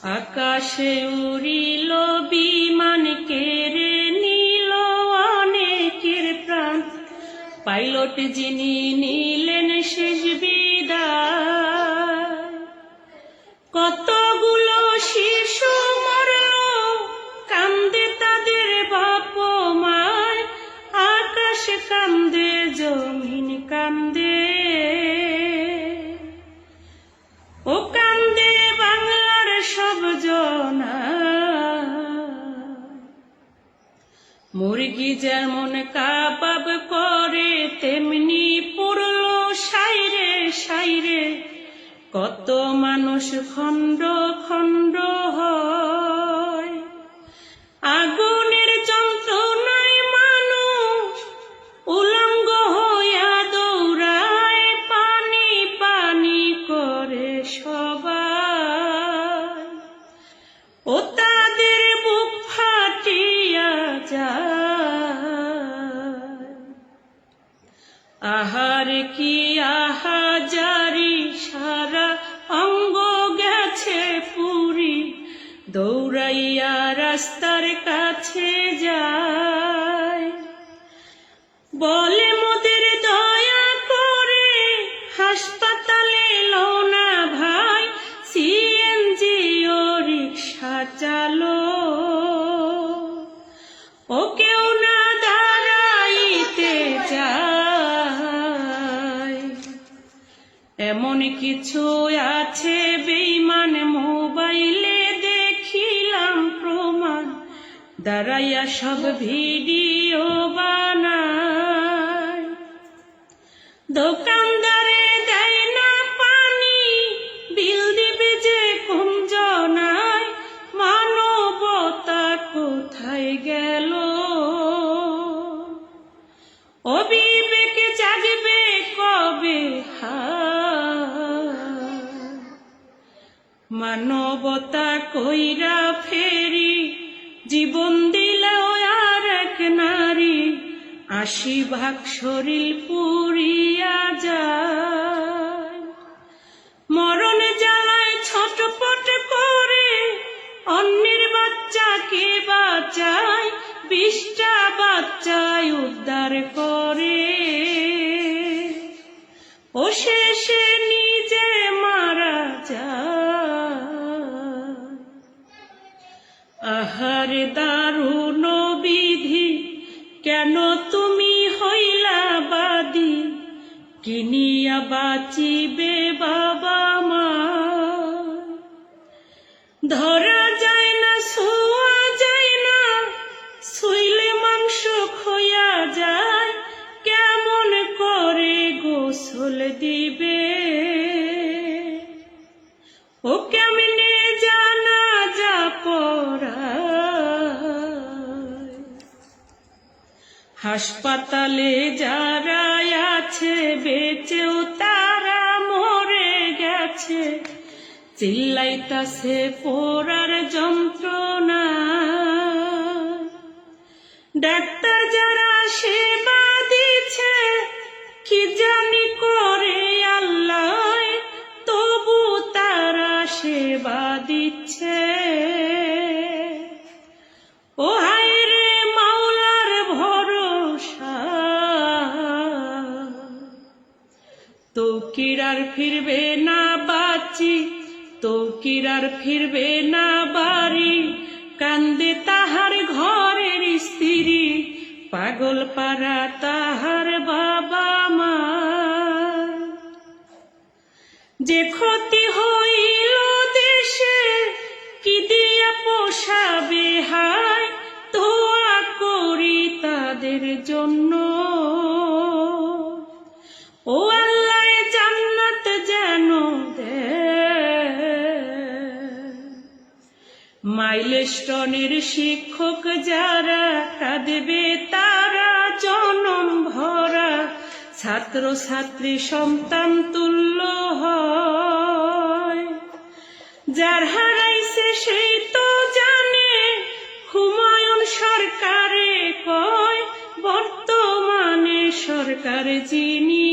আকাশে উড়িল বিমান, কেড়ে নিল অনেকের প্রাণ। পাইলট যিনি নিলেন শেষ বিদায়। কতগুলো শিশু মরল, কান্দে তাদের বাপ মায়। আকাশ কান্দে, জমিন কান্দে, ও কান্দে বাংলার সব জনা। মুরগি যেমন কাবাব করে, তেমনি পড়ল সাইরে সাইরে। কত মানুষ খণ্ড খণ্ড হয়। আগুনের যন্ত্রণায় মানুষ উলঙ্গ হইয়া দৌড়ায়। পানি পানি করে সবাই, ও তাদের বুক ফাটিয়া যায়। আহার কি আহাজারি, সারা অঙ্গ গেছে পুরি। দৌড়াইয়া রাস্তার কাছে যায়, বলে মোদের দয়া করে হাসপাতালে লো না ভাই। সিএনজি ও রিক্সা চালো, ও কেউ না দাঁড়াইতে চায়। এমন কিছু আছে বেঈমান, মোবাইলে দেখিলাম প্রমাণ। দাঁড়াইয়া সব ভিডিও বানায়। দোকানদারে দেয় না পানি, বিল দিবে যে কোন জনায়। মানবতা কোথায় গেল, ও বিবেক জাগবে কবে হায়। মানবতা কইরা ফেরি, জীবন দিল আর এক নারী। ৮০ ভাগ শরীর পুড়িয়া যায়। মরণ জ্বালায় ছটপট করে, অন্যের বাচ্চাকে বাঁচায়। ২০টা বাচ্চায় উদ্ধার করে, ও শেষে নিজে মারা যায়। আহার দারুণ বিধি, কেন তুমি হইলা বাদী। কিনিয়া বাঁচিবে বাবা মা, ধরা যায় না ছোঁয়া যায় না। ছুঁইলে মাংস খইয়া যায়, কেমন করে গোসল দিবে। ও কেমনে জানাজা পড়ায়। হাসপাতালে যারা আছে বেঁচেও তারা মরে গেছে। চিল্লাইতাছে পোড়ার যন্ত্রণা। ডাক্তার যারা সেবা দিচ্ছে, কি জানি করে আল্লাহ, তবু তারা সেবা দিচ্ছে। ও হায় রে মাওলার ভরসা, তৌকির আর ফিরবে না বাঁচি। তৌকির আর ফিরবে না বাড়ি। কান্দে তাহার ঘরের স্ত্রী, পাগল পাড়া তাহার বাবা মা। যে ক্ষতি হইল দেশে, কি দিয়া পোষাবে হায়। দোয়া করি তাদের জন্য, ও আল্লাহ জান্নাত যেন দেয়। মাইলস্টোনের শিক্ষক যারা, কাঁদবে তারা জনম ভরা। ছাত্র ছাত্রী সন্তান তুল্য হয়। যার হারাইছে সেই তো জানে, হুমায়ুন সরকারে কয় বর্তমানে সরকার যিনি।